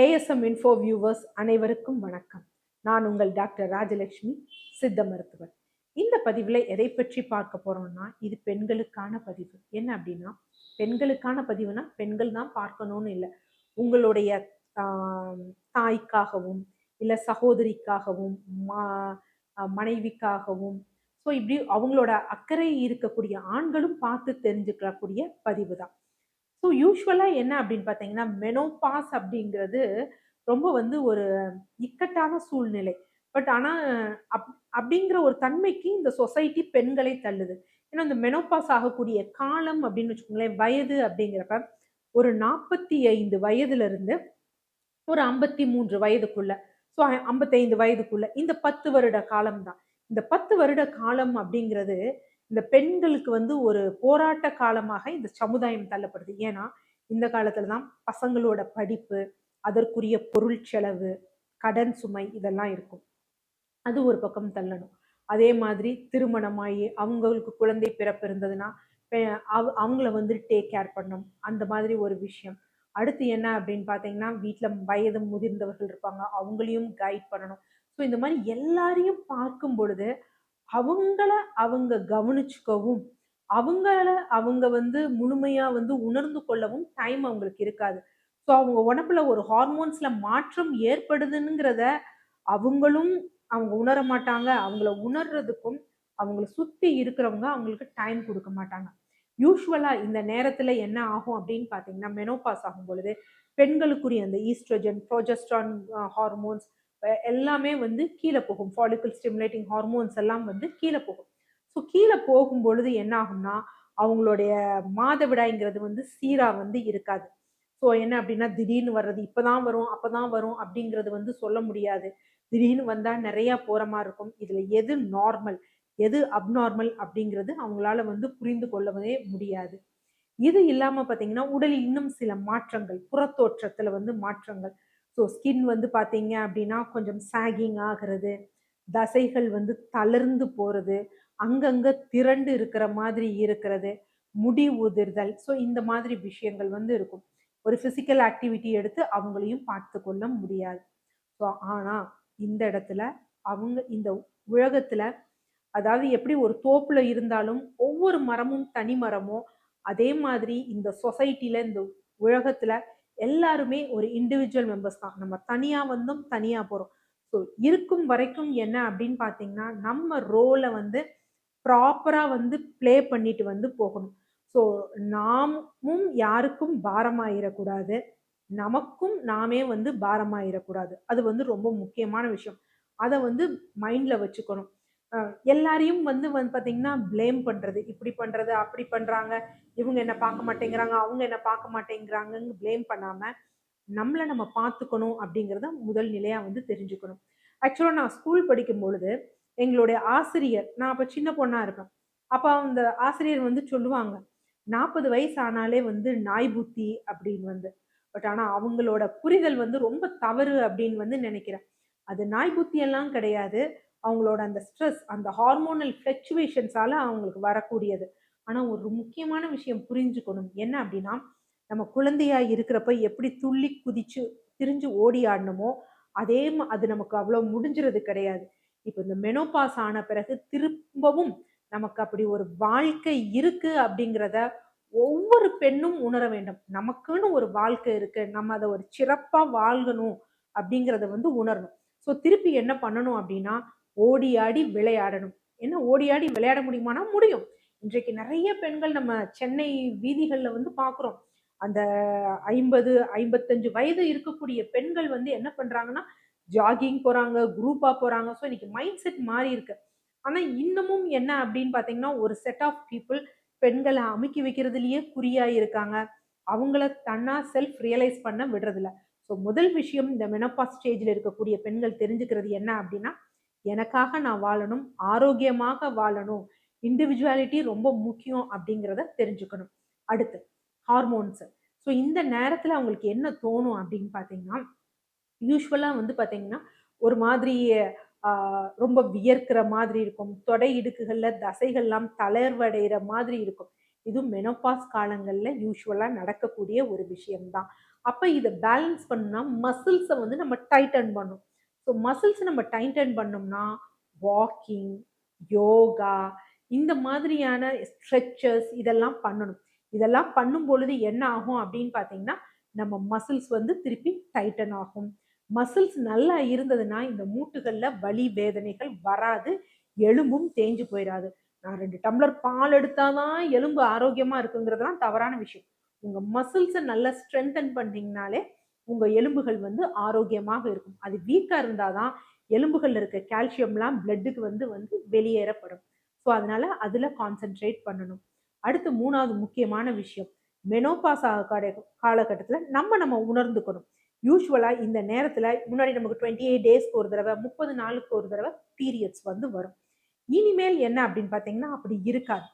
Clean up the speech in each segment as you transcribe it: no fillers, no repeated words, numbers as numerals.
ASM info viewers அனைவருக்கும் வணக்கம். நான் உங்கள் டாக்டர் ராஜலட்சுமி, சித்த மருத்துவர். இந்த பதிவில் எதை பற்றி பார்க்க போறோம்னா, இது பெண்களுக்கான பதிவு. என்ன அப்படின்னா, பெண்களுக்கான பதிவுனா பெண்கள் தான் பார்க்கணும்னு இல்லை. உங்களுடைய தாய்க்காகவும், இல்லை சகோதரிக்காகவும், மனைவிக்காகவும், ஸோ இப்படி அவங்களோட அக்கறை இருக்கக்கூடிய ஆண்களும் பார்த்து தெரிஞ்சுக்கக்கூடிய பதிவு தான். ஸோ யூஸ்வலாக என்ன அப்படின்னு பார்த்தீங்கன்னா, மெனோபாஸ் அப்படிங்கிறது ரொம்ப ஒரு இக்கட்டான சூழ்நிலை. பட் ஆனால் அப்படிங்கிற ஒரு தன்மைக்கு இந்த சொசைட்டி பெண்களை தள்ளுது. ஏன்னா இந்த மெனோபாஸ் ஆகக்கூடிய காலம் அப்படின்னு வச்சுக்கோங்களேன், வயது அப்படிங்கிறப்ப ஒரு 45 வயதுல இருந்து ஒரு 53 வயதுக்குள்ள, ஸோ 55 வயதுக்குள்ள இந்த 10 வருட காலம் தான். இந்த 10 வருட காலம் அப்படிங்கிறது இந்த பெண்களுக்கு ஒரு போராட்ட காலமாக இந்த சமுதாயம் தள்ளப்படுது. ஏன்னா இந்த காலத்துல தான் பசங்களோட படிப்பு, அதற்குரிய பொருள் செலவு, கடன் சுமை இதெல்லாம் இருக்கும். அது ஒரு பக்கம் தள்ளணும். அதே மாதிரி திருமணமாகி அவங்களுக்கு குழந்தை பிறப்பு இருந்ததுன்னா அவங்கள டேக் கேர் பண்ணணும். அந்த மாதிரி ஒரு விஷயம். அடுத்து என்ன அப்படின்னு பார்த்தீங்கன்னா, வீட்டில் வயது முதிர்ந்தவர்கள் இருப்பாங்க, அவங்களையும் கைட் பண்ணணும். ஸோ இந்த மாதிரி எல்லாரையும் பார்க்கும் பொழுது அவங்கள அவங்க கவனிச்சுக்கவும், அவங்கள அவங்க முழுமையா உணர்ந்து கொள்ளவும் டைம் அவங்களுக்கு இருக்காது. ஸோ அவங்க உடம்புல ஒரு ஹார்மோன்ஸ்ல மாற்றம் ஏற்படுதுங்கிறத அவங்களும் அவங்க உணர மாட்டாங்க. அவங்கள உணர்றதுக்கும் அவங்கள சுத்தி இருக்கிறவங்க அவங்களுக்கு டைம் கொடுக்க மாட்டாங்க. யூசுவலா இந்த நேரத்துல என்ன ஆகும் அப்படின்னு பார்த்தீங்கன்னா, மெனோபாஸ் ஆகும் பொழுது பெண்களுக்குரிய அந்த ஈஸ்ட்ரோஜன், ப்ரோஜெஸ்ட்ரான் ஹார்மோன்ஸ் எல்லாமே கீழே போகும். ஃபாலிக்கல் ஸ்டிமுலேட்டிங் ஹார்மோன்ஸ் எல்லாம் கீழே போகும். ஸோ கீழே போகும் பொழுது என்ன ஆகும்னா, அவங்களுடைய மாதவிடாய்ங்கிறது சீரா இருக்காது. ஸோ என்ன அப்படின்னா, திடீர்னு வர்றது இப்பதான் வரும், அப்பதான் வரும் அப்படிங்கிறது சொல்ல முடியாது. திடீர்னு வந்தா நிறைய போற மாதிரி இருக்கும். இதுல எது நார்மல், எது அப்நார்மல் அப்படிங்கிறது அவங்களால புரிந்து கொள்ளவே முடியாது. இது இல்லாம பாத்தீங்கன்னா, உடலில் இன்னும் சில மாற்றங்கள், புறத்தோற்றத்துல மாற்றங்கள். ஸோ ஸ்கின் பார்த்தீங்க அப்படின்னா கொஞ்சம் சாகிங் ஆகிறது, தசைகள் தளர்ந்து போறது, அங்கங்க திரண்டு இருக்கிற மாதிரி இருக்கிறது, முடி உதிர்தல். ஸோ இந்த மாதிரி விஷயங்கள் இருக்கும். ஒரு பிசிக்கல் ஆக்டிவிட்டி எடுத்து அவங்களையும் பார்த்து கொள்ள முடியாது. ஸோ ஆனா இந்த இடத்துல அவங்க இந்த உலகத்துல, அதாவது எப்படி ஒரு தோப்புல இருந்தாலும் ஒவ்வொரு மரமும் தனி மரமோ, அதே மாதிரி இந்த சொசைட்டில, இந்த உலகத்துல எல்லாருமே ஒரு இண்டிவிஜுவல் மெம்பர்ஸ் தான். நம்ம தனியா வந்தோம், தனியா போறோம். ஸோ இருக்கும் வரைக்கும் என்ன அப்படின்னு பார்த்தீங்கன்னா, நம்ம ரோலை ப்ராப்பரா ப்ளே பண்ணிட்டு போகணும். ஸோ நாமும் யாருக்கும் பாரமாயிடக்கூடாது, நமக்கும் நாமே பாரமாயிடக்கூடாது. அது ரொம்ப முக்கியமான விஷயம். அதை மைண்ட்ல வச்சுக்கணும். எல்லாரையும் பார்த்தீங்கன்னா பிளேம் பண்றது, இப்படி பண்றது, அப்படி பண்றாங்க, இவங்க என்ன பார்க்க மாட்டேங்கிறாங்க, அவங்க என்ன பார்க்க மாட்டேங்கிறாங்கன்னு பிளேம் பண்ணாம நம்மளை நம்ம பார்த்துக்கணும் அப்படிங்கிறத முதல் நிலையா தெரிஞ்சுக்கணும். ஆக்சுவலா நான் ஸ்கூல் படிக்கும் பொழுது எங்களுடைய ஆசிரியர், நான் அப்ப சின்ன பொண்ணா இருப்பேன், அப்ப அந்த ஆசிரியர் சொல்லுவாங்க, 40 வயசு ஆனாலே நாய் புத்தி அப்படின்னு. பட் ஆனா அவங்களோட புரிதல் ரொம்ப தவறு அப்படின்னு நினைக்கிறேன். அது நாய் புத்தி எல்லாம் கிடையாது. அவங்களோட அந்த ஸ்ட்ரெஸ், அந்த ஹார்மோனல் ஃப்ளக்சுவேஷன்ஸால அவங்களுக்கு வரக்கூடியது. ஆனா ஒரு முக்கியமான விஷயம் புரிஞ்சுக்கணும். என்ன அப்படின்னா, நம்ம குழந்தையா இருக்கிறப்ப எப்படி துள்ளி குதிச்சு திரிஞ்சு ஓடி ஆடணுமோ, அதே அது நமக்கு அவ்வளவு முடிஞ்சுறது கிடையாது. இப்ப இந்த மெனோபாஸ் ஆன பிறகு திரும்பவும் நமக்கு அப்படி ஒரு வாழ்க்கை இருக்கு அப்படிங்கிறத ஒவ்வொரு பெண்ணும் உணர வேண்டும். நமக்குன்னு ஒரு வாழ்க்கை இருக்கு, நம்ம அதை ஒரு சிறப்பா வாழ்கணும் அப்படிங்கிறத உணரணும். ஸோ திருப்பி என்ன பண்ணணும் அப்படின்னா, ஓடி ஆடி விளையாடணும். என்ன ஓடி ஆடி விளையாட முடியுமானா முடியும். இன்றைக்கு நிறைய பெண்கள் நம்ம சென்னை வீதிகள்ல பார்க்குறோம். அந்த 50, 55 வயது இருக்கக்கூடிய பெண்கள் என்ன பண்றாங்கன்னா, ஜாகிங் போறாங்க, குரூப்பா போறாங்க. ஸோ இன்னைக்கு மைண்ட் செட் மாறி இருக்கு. ஆனா இன்னமும் என்ன அப்படின்னு பார்த்தீங்கன்னா, ஒரு செட் ஆஃப் பீப்புள் பெண்களை அமுக்கி வைக்கிறதுலயே குறியா இருக்காங்க. அவங்கள தன்னா செல்ஃப் ரியலைஸ் பண்ண விடுறதில்ல. ஸோ முதல் விஷயம், இந்த மெனோபாஸ் ஸ்டேஜ்ல இருக்கக்கூடிய பெண்கள் தெரிஞ்சுக்கிறது என்ன அப்படின்னா, எனக்காக நான் வாழணும், ஆரோக்கியமாக வாழணும், இண்டிவிஜுவாலிட்டி ரொம்ப முக்கியம் அப்படிங்கிறத தெரிஞ்சுக்கணும். அடுத்து ஹார்மோன்ஸ். ஸோ இந்த நேரத்துல அவங்களுக்கு என்ன தோணும் அப்படின்னு பார்த்தீங்கன்னா, யூஸ்வலா பார்த்தீங்கன்னா, ஒரு மாதிரி ரொம்ப வியர்க்கிற மாதிரி இருக்கும். தொடை இடுக்குகள்ல தசைகள்லாம் தளர்வடைகிற மாதிரி இருக்கும். இது மெனோபாஸ் காலங்கள்ல யூசுவலா நடக்கக்கூடிய ஒரு விஷயம் தான். அப்ப இத பேலன்ஸ் பண்ணணும்னா மசில்ஸ வந்து நம்ம டைட்டன் பண்ணணும். ஸோ மசில்ஸ் நம்ம டைட்டன் பண்ணோம்னா வாக்கிங், யோகா இந்த மாதிரியான ஸ்ட்ரெச்சஸ் இதெல்லாம் பண்ணணும். இதெல்லாம் பண்ணும் பொழுது என்ன ஆகும் அப்படின்னு பார்த்தீங்கன்னா, நம்ம மசில்ஸ் வந்து திருப்பி டைட்டன் ஆகும். மசில்ஸ் நல்லா இருந்ததுன்னா, இந்த மூட்டுகள்ல வலி, வேதனைகள் வராது. எலும்பும் தேஞ்சு போயிராது. நான் 2 டம்ளர் பால் எடுத்தா தான் எலும்பு ஆரோக்கியமா இருக்குங்கிறதெல்லாம் தவறான விஷயம். உங்க மசில்ஸ நல்லா ஸ்ட்ரென்தன் பண்ணீங்கனாலே, உங்க எலும்புகள் வந்து ஆரோக்கியமாக இருக்கும். அது வீக்கா இருந்தா தான் எலும்புகள்ல இருக்க கால்சியம்லாம் பிளட்டுக்கு வந்து வந்து வெளியேறப்படும். ஸோ அதனால அதுல கான்சன்ட்ரேட் பண்ணணும். அடுத்து 3வது முக்கியமான விஷயம். மெனோபாஸ் காலகட்டத்தில நம்ம உணர்ந்துக்கணும். யூசுவலா இந்த நேரத்தில முன்னாடி நமக்கு 28 டேஸ்க்கு ஒரு தடவ, 30 நாளுக்கு ஒரு தடவ பீரியட்ஸ் வந்து வரும். இனிமேல் என்ன அப்படின்னு பார்த்தீங்கன்னா, அப்படி இருக்காது.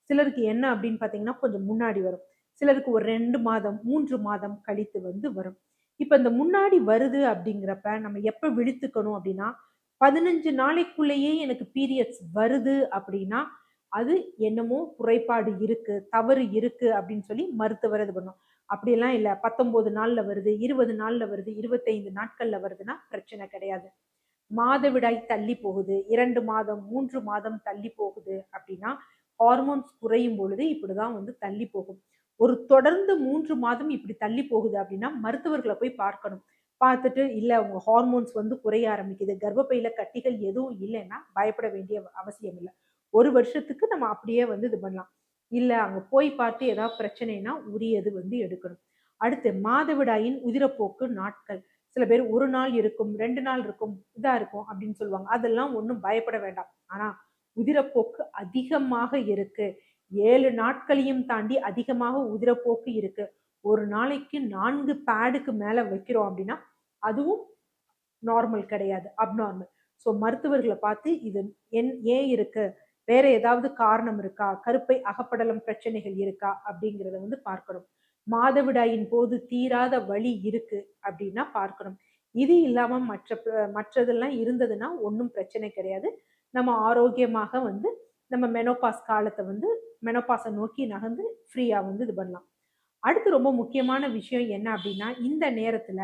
சிலருக்கு என்ன அப்படின்னு பார்த்தீங்கன்னா, கொஞ்சம் முன்னாடி வரும். சிலருக்கு ஒரு 2 மாதம், 3 மாதம் கழித்து வந்து வரும். இப்ப இந்த முன்னாடி வருது அப்படிங்கிறப்ப, நம்ம எப்ப விழித்துக்கணும் அப்படின்னா, 15 நாளைக்குள்ளேயே எனக்கு பீரியட்ஸ் வருது அப்படின்னா, அது என்னமோ குறைபாடு இருக்கு, தவறு இருக்கு அப்படின்னு சொல்லி மருத்துவர் இது பண்ணும். அப்படியெல்லாம் இல்ல. 19 நாள்ல வருது, 20 நாள்ல வருது, 25 நாட்கள்ல வருதுன்னா பிரச்சனை கிடையாது. மாதவிடாய் தள்ளி போகுது, 2 மாதம், 3 மாதம் தள்ளி போகுது அப்படின்னா, ஹார்மோன்ஸ் குறையும் பொழுது இப்படிதான் வந்து தள்ளி போகும். ஒரு தொடர்ந்து 3 மாதம் இப்படி தள்ளி போகுது அப்படின்னா, மருத்துவர்கள போய் பார்க்கணும். பார்த்துட்டு, இல்ல உங்க ஹார்மோன்ஸ் வந்து குறைய ஆரம்பிக்குது. கர்ப்பப்பையில கட்டிகள் எதுவும் இல்லைன்னா, பயப்பட வேண்டிய அவசியம் இல்ல. 1 வருஷத்துக்கு நம்ம அப்படியே வந்து இது பண்ணலாம். இல்ல அங்க போய் பார்த்து ஏதாவது பிரச்சனைன்னா, உரியது வந்து எடுக்கணும். அடுத்து மாதவிடாயின் உதிரப்போக்கு நாட்கள். சில பேர் 1 நாள் இருக்கும், 2 நாள் இருக்கும், இதா இருக்கும் அப்படின்னு சொல்லுவாங்க. அதெல்லாம் ஒண்ணும் பயப்பட வேண்டாம். ஆனா, உதிரப்போக்கு அதிகமாக இருக்கு. 7 நாட்களையும் தாண்டி அதிகமாக உதிரப்போக்கு இருக்கு. ஒரு நாளைக்கு 4 பேடுக்கு மேல வைக்கிறோம் அப்படின்னா, அதுவும் நார்மல் கிடையாது. அப்நார்மல். ஸோ மருத்துவர்கள பார்த்து இது ஏன் இருக்கு? வேற ஏதாவது காரணம் இருக்கா? கருப்பை அகப்படலம் பிரச்சனைகள் இருக்கா? அப்படிங்கிறத வந்து பார்க்கணும். மாதவிடாயின் போது தீராத வலி இருக்கு அப்படின்னா பார்க்கணும். இது இல்லாம மற்றதெல்லாம் இருந்ததுன்னா ஒண்ணும் பிரச்சனை கிடையாது. நம்ம ஆரோக்கியமாக வந்து நம்ம மெனோபாஸ் காலத்த வந்து மெனோபாஸ நோக்கி நகர்ந்து ஃப்ரீயா வந்து இது பண்ணலாம். அடுத்து ரொம்ப முக்கியமான விஷயம் என்ன அப்படின்னா, இந்த நேரத்துல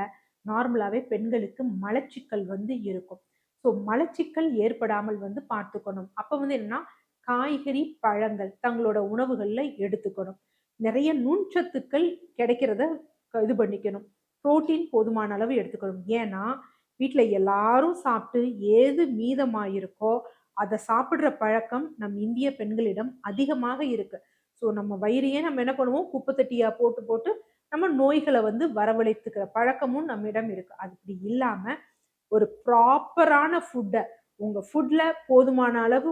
நார்மலாவே பெண்களுக்கு மலச்சிக்கல் வந்து இருக்கும். ஸோ மலச்சிக்கல் ஏற்படாமல் வந்து பார்த்துக்கணும். அப்ப வந்து என்னன்னா, காய்கறி, பழங்கள் தங்களோட உணவுகள்ல எடுத்துக்கணும். நிறைய நுண்சத்துக்கள் கிடைக்கிறத இது பண்ணிக்கணும். புரோட்டீன் போதுமான அளவு எடுத்துக்கணும். ஏன்னா, வீட்ல எல்லாரும் சாப்பிட்டு ஏது மீதமாயிருக்கோ, அத சாப்பிடுற பழக்கம் நம் இந்திய பெண்களிடம் அதிகமாக இருக்கு. ஸோ நம்ம வயிறையே நம்ம என்ன பண்ணுவோம், குப்பை தொட்டியா போட்டு போட்டு நம்ம நோய்கள வந்து வரவழைத்துக்கிற பழக்கமும் நம்மிடம் இருக்கு. அது இப்படி இல்லாம ஒரு ப்ராப்பரான ஃபுட்ட உங்க ஃபுட்ல போதுமான அளவு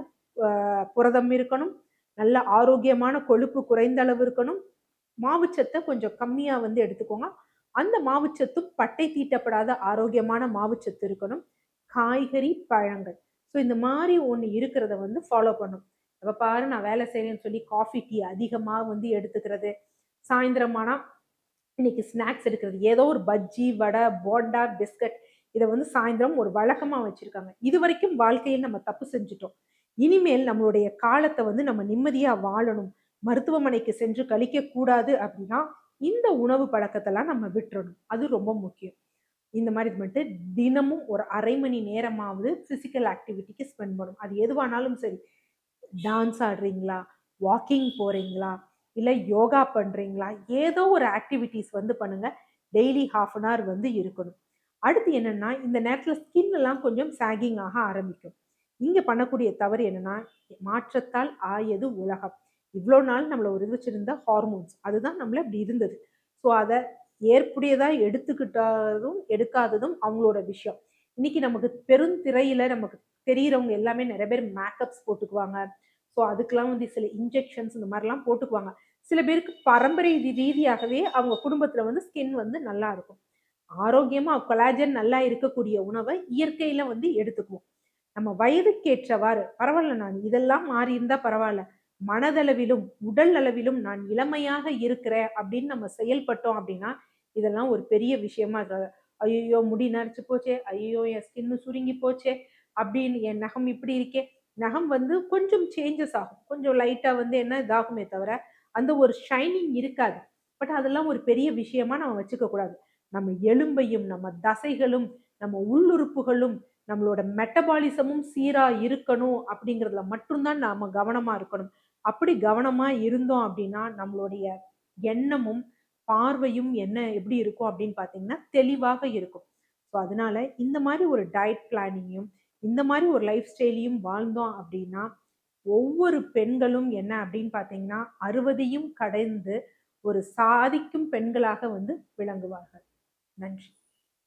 புரதம் இருக்கணும். நல்ல ஆரோக்கியமான கொழுப்பு குறைந்த அளவு இருக்கணும். மாவுச்சத்த கொஞ்சம் கம்மியா வந்து எடுத்துக்கோங்க. அந்த மாவுச்சத்தும் பட்டை தீட்டப்படாத ஆரோக்கியமான மாவுச்சத்து இருக்கணும். காய்கறி, பழங்கள். ஸோ இந்த மாரி ஒண்ணு இருக்கிறத வந்து ஃபாலோ பண்ணும். எப்ப பாரு நான் வேலை செய்றேன்னு சொல்லி காஃபி, டீ அதிகமா வந்து எடுத்துக்கிறது. சாயந்திரம் ஆனா இன்னைக்கு ஸ்நாக்ஸ் எடுக்கிறது. ஏதோ ஒரு பஜ்ஜி, வடை, போண்டா, பிஸ்கட் இத வந்து சாயந்திரம் ஒரு வழக்கமா வச்சிருக்காங்க. இதுவரைக்கும் வாழ்க்கையில் நம்ம தப்பு செஞ்சுட்டோம். இனிமேல் நம்மளுடைய காலத்த வந்து நம்ம நிம்மதியா வாழணும். மருத்துவமனைக்கு சென்று கழிக்கக் கூடாது அப்படின்னா, இந்த உணவு பழக்கத்தெல்லாம் நம்ம விட்டுறணும். அது ரொம்ப முக்கியம். இந்த மாரி இது பண்ணிட்டு தினமும் ஒரு 1/2 மணி நேரமாவது பிசிக்கல் ஆக்டிவிட்டிக்கு ஸ்பெண்ட் பண்ணணும். அது எதுவானாலும் சரி. டான்ஸ் ஆடுறீங்களா? வாக்கிங் போறீங்களா? இல்ல யோகா பண்றீங்களா? ஏதோ ஒரு ஆக்டிவிட்டீஸ் வந்து பண்ணுங்க. டெய்லி 1/2 அன் ஹவர் வந்து இருக்கணும். அடுத்து என்னன்னா, இந்த நேரத்துல ஸ்கின் எல்லாம் கொஞ்சம் சாகிங் ஆக ஆரம்பிக்கும். இங்க பண்ணக்கூடிய தவறு என்னன்னா, மாற்றத்தால் ஆயது உலகம். இவ்ளோ நாள் நம்மள ஒரு இது வச்சிருந்த ஹார்மோன்ஸ். அதுதான் நம்மள இப்படி இருந்தது. ஸோ அத ஏற்புடையதா எடுத்துக்கிட்டதும், எடுக்காததும் அவங்களோட விஷயம். இன்னைக்கு நமக்கு பெருந்திரையில நமக்கு தெரியிறவங்க எல்லாமே நெறைய பேர் மேக்கப்ஸ் போட்டுக்குவாங்க. ஸோ அதுக்கெல்லாம் வந்து சில இன்ஜெக்ஷன்ஸ் இந்த மாரிலாம் போட்டுக்குவாங்க. சில பேருக்கு பரம்பரை ரீதியாகவே அவங்க குடும்பத்துல வந்து ஸ்கின் வந்து நல்லா இருக்கும். ஆரோக்கியமா கொலாஜன் நல்லா இருக்கக்கூடிய உணவ இயற்கையில வந்து எடுத்துக்குவோம். நம்ம வயதுக்கேற்றவாறு பரவால்ல நான் இதெல்லாம் மாறி இருந்தா பரவால்ல. மனதளவிலும், உடல் அளவிலும் நான் இளமையாக இருக்கிறேன் அப்படின்னு நம்ம செயல்பட்டோம் அப்படின்னா, இதெல்லாம் ஒரு பெரிய விஷயமா இருக்காது. "ஐயய்யோ! முடி நரைச்சு போச்சே! ஐயய்யோ! என் ஸ்கின் சுருங்கி போச்சே! அப்படின்னு என் நகம் இப்படி இருக்கே!" நகம் வந்து கொஞ்சம் சேஞ்சஸ் ஆகும். கொஞ்சம் லைட்டா வந்து என்ன இதாகுமே தவிர, அந்த ஒரு ஷைனிங் இருக்காது. பட் அதெல்லாம் ஒரு பெரிய விஷயமா நம்ம வச்சுக்க கூடாது. நம்ம எலும்பையும், நம்ம தசைகளும், நம்ம உள்ளுறுப்புகளும், நம்மளோட மெட்டபாலிசமும் சீரா இருக்கணும் அப்படிங்கிறதுல மட்டும் தான் நாம கவனமா இருக்கணும். அப்படி கவனமா இருந்தோம் அப்படின்னா, நம்மளுடைய எண்ணமும், பார்வையும் எப்படி இருக்கும் அப்படின்னு பார்த்தீங்கன்னா, தெளிவாக இருக்கும். ஸோ அதனால இந்த மாரி ஒரு டயட் பிளானிங்கையும், இந்த மாரி ஒரு லைஃப் ஸ்டைலையும் வாழ்ந்தோம் அப்படின்னா, ஒவ்வொரு பெண்களும் என்ன அப்படின்னு பார்த்தீங்கன்னா, 60யும் கடந்து ஒரு சாதிக்கும் பெண்களாக விளங்குவார்கள். நன்றி.